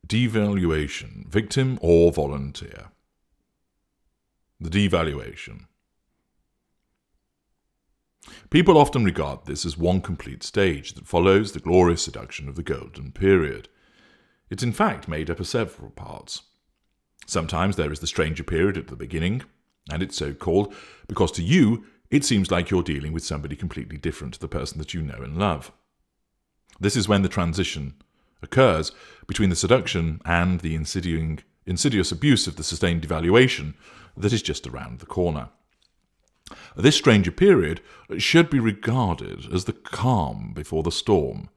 Devaluation, victim or volunteer. The devaluation. People often regard this as one complete stage that follows the glorious seduction of the golden period. It's in fact made up of several parts. Sometimes there is the stranger period at the beginning, and it's so called because to you it seems like you're dealing with somebody completely different to the person that you know and love. This is when the transition occurs between the seduction and the insidious abuse of the sustained devaluation that is just around the corner. This stranger period should be regarded as the calm before the storm,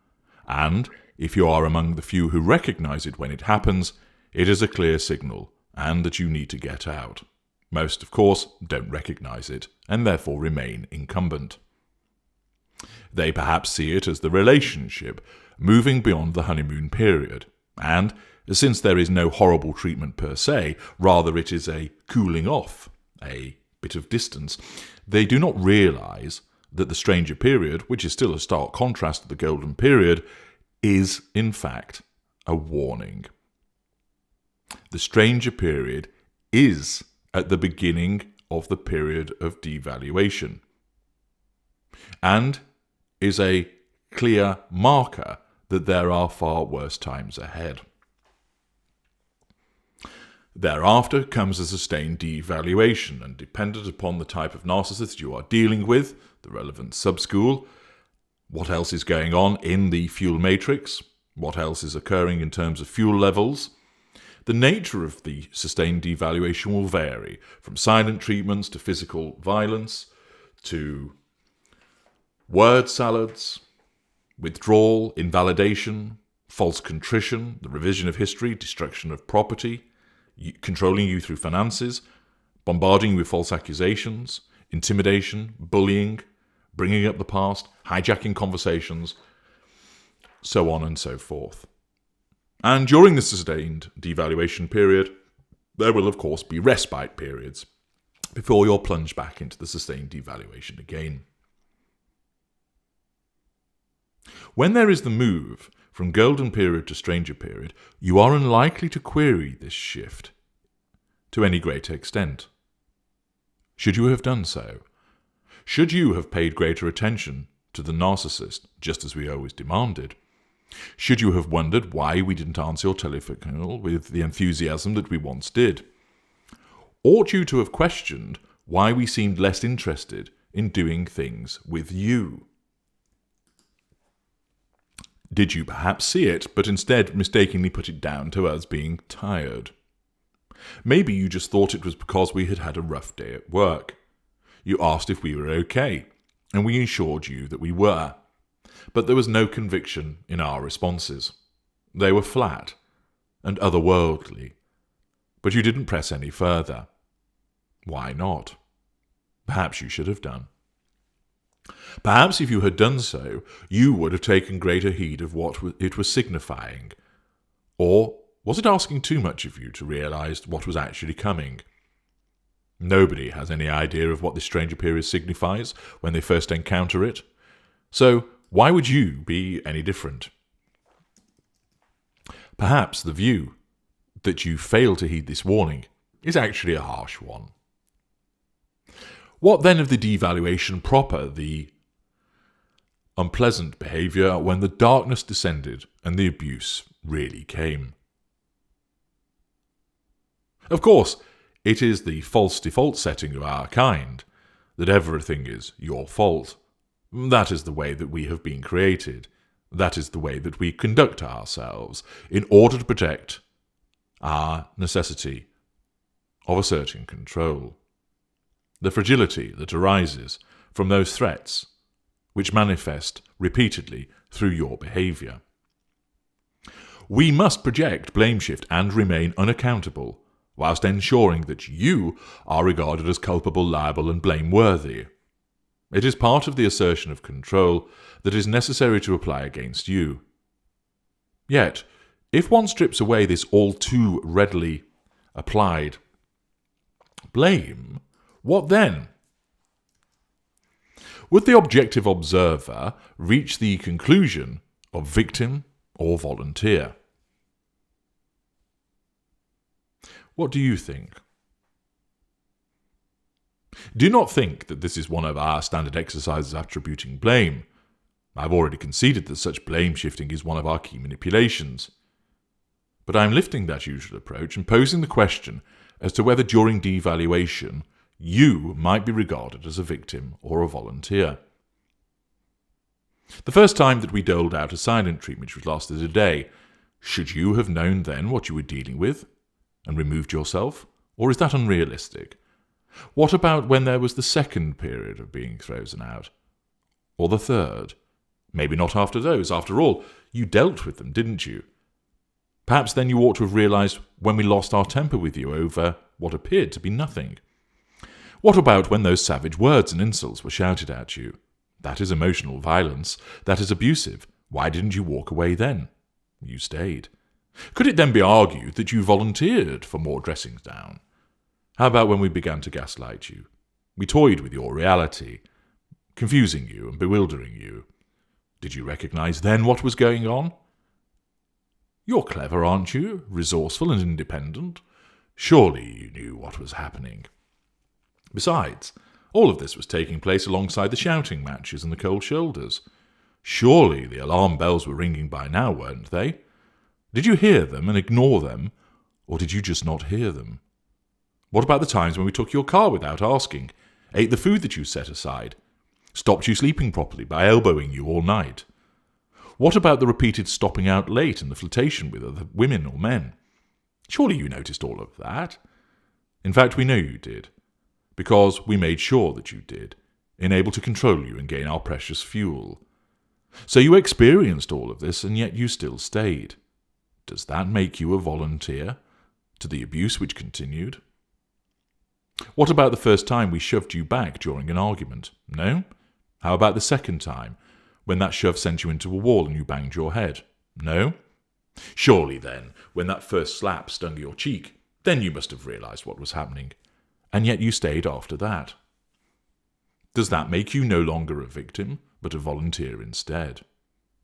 and if you are among the few who recognize it when it happens, it is a clear signal and that you need to get out. Most, of course, don't recognize it and therefore remain incumbent. They perhaps see it as the relationship moving beyond the honeymoon period, and since there is no horrible treatment per se, rather it is a cooling off, a bit of distance, they do not realize that the stranger period, which is still a stark contrast to the golden period, is in fact a warning. The stranger period is at the beginning of the period of devaluation and is a clear marker that there are far worse times ahead. Thereafter comes a sustained devaluation, and dependent upon the type of narcissist you are dealing with, the relevant subschool, what else is going on in the fuel matrix, what else is occurring in terms of fuel levels, the nature of the sustained devaluation will vary, from silent treatments to physical violence, to word salads, withdrawal, invalidation, false contrition, the revision of history, destruction of property, controlling you through finances, bombarding you with false accusations, intimidation, bullying, bringing up the past, hijacking conversations, so on and so forth. And during the sustained devaluation period, there will of course be respite periods before you're plunged back into the sustained devaluation again. When there is the move from golden period to stranger period, you are unlikely to query this shift to any great extent. Should you have done so? Should you have paid greater attention to the narcissist, just as we always demanded? Should you have wondered why we didn't answer your telephone call with the enthusiasm that we once did? Ought you to have questioned why we seemed less interested in doing things with you? Did you perhaps see it, but instead mistakenly put it down to us being tired? Maybe you just thought it was because we had had a rough day at work. You asked if we were okay, and we assured you that we were. But there was no conviction in our responses. They were flat and otherworldly. But you didn't press any further. Why not? Perhaps you should have done. Perhaps if you had done so, you would have taken greater heed of what it was signifying. Or was it asking too much of you to realize what was actually coming? Nobody has any idea of what this stranger period signifies when they first encounter it. So why would you be any different? Perhaps the view that you fail to heed this warning is actually a harsh one. What then of the devaluation proper, the unpleasant behaviour when the darkness descended and the abuse really came? Of course, it is the false default setting of our kind, that everything is your fault. That is the way that we have been created. That is the way that we conduct ourselves in order to protect our necessity of asserting control. The fragility that arises from those threats which manifest repeatedly through your behaviour. We must project blame shift and remain unaccountable, whilst ensuring that you are regarded as culpable, liable and blameworthy. It is part of the assertion of control that is necessary to apply against you. Yet, if one strips away this all too readily applied blame, what then? Would the objective observer reach the conclusion of victim or volunteer? What do you think? Do not think that this is one of our standard exercises attributing blame. I've already conceded that such blame shifting is one of our key manipulations. But I am lifting that usual approach and posing the question as to whether during devaluation you might be regarded as a victim or a volunteer. The first time that we doled out a silent treatment which lasted a day, should you have known then what you were dealing with and removed yourself, or is that unrealistic? What about when there was the second period of being frozen out? Or the third? Maybe not after those. After all, you dealt with them, didn't you? Perhaps then you ought to have realised when we lost our temper with you over what appeared to be nothing. What about when those savage words and insults were shouted at you? That is emotional violence. That is abusive. Why didn't you walk away then? You stayed. Could it then be argued that you volunteered for more dressings down? How about when we began to gaslight you? We toyed with your reality, confusing you and bewildering you. Did you recognise then what was going on? You're clever, aren't you? Resourceful and independent. Surely you knew what was happening. Besides, all of this was taking place alongside the shouting matches and the cold shoulders. Surely the alarm bells were ringing by now, weren't they? Did you hear them and ignore them, or did you just not hear them? What about the times when we took your car without asking, ate the food that you set aside, stopped you sleeping properly by elbowing you all night? What about the repeated stopping out late and the flirtation with other women or men? Surely you noticed all of that. In fact, we know you did, because we made sure that you did, able to control you and gain our precious fuel. So you experienced all of this, and yet you still stayed. Does that make you a volunteer to the abuse which continued? What about the first time we shoved you back during an argument? No? How about the second time, when that shove sent you into a wall and you banged your head? No? Surely then, when that first slap stung your cheek, then you must have realised what was happening, and yet you stayed after that. Does that make you no longer a victim, but a volunteer instead?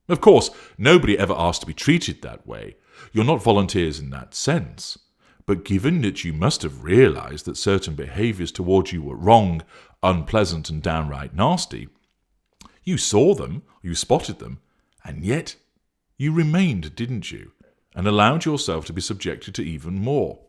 Of course, nobody ever asked to be treated that way. You're not volunteers in that sense. But given that you must have realised that certain behaviours towards you were wrong, unpleasant and downright nasty, you saw them, you spotted them, and yet you remained, didn't you, and allowed yourself to be subjected to even more.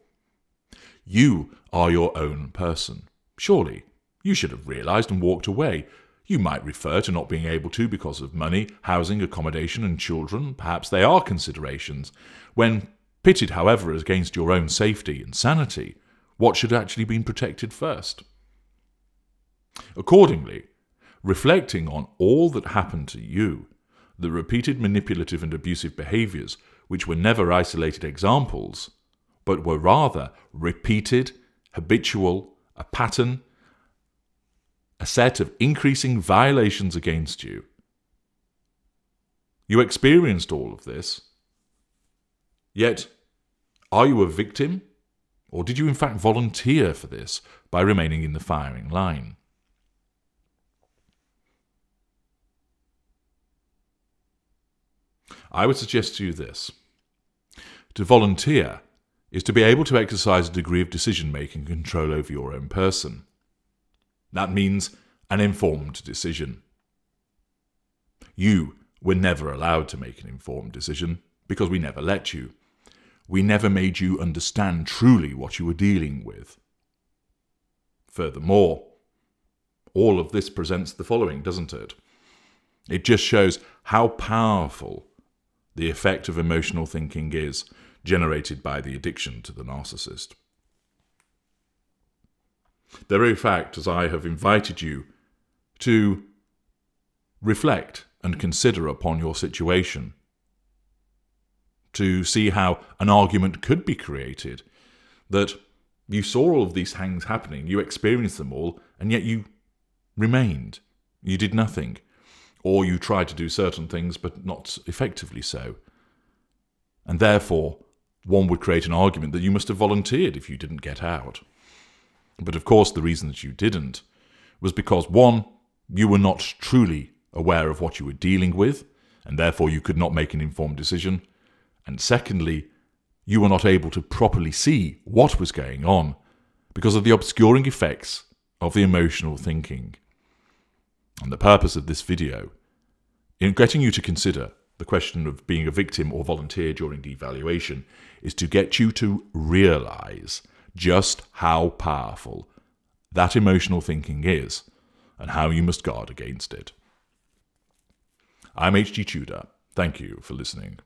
You are your own person. Surely you should have realised and walked away. You might refer to not being able to because of money, housing, accommodation and children. Perhaps they are considerations. When pitted, however, against your own safety and sanity, what should actually be protected first? Accordingly, reflecting on all that happened to you, the repeated manipulative and abusive behaviours, which were never isolated examples, but were rather repeated, habitual, a pattern, a set of increasing violations against you. You experienced all of this, yet are you a victim, or did you in fact volunteer for this by remaining in the firing line? I would suggest to you this. To volunteer is to be able to exercise a degree of decision-making and control over your own person. That means an informed decision. You were never allowed to make an informed decision because we never let you. We never made you understand truly what you were dealing with. Furthermore, all of this presents the following, doesn't it? It just shows how powerful the effect of emotional thinking is generated by the addiction to the narcissist. The very fact, as I have invited you to reflect and consider upon your situation, to see how an argument could be created, that you saw all of these things happening, you experienced them all, and yet you remained. You did nothing. Or you tried to do certain things, but not effectively so. And therefore, one would create an argument that you must have volunteered if you didn't get out. But of course, the reason that you didn't was because, one, you were not truly aware of what you were dealing with, and therefore you could not make an informed decision. And secondly, you were not able to properly see what was going on because of the obscuring effects of the emotional thinking. And the purpose of this video, in getting you to consider the question of being a victim or volunteer during devaluation, is to get you to realize just how powerful that emotional thinking is and how you must guard against it. I'm H.G. Tudor. Thank you for listening.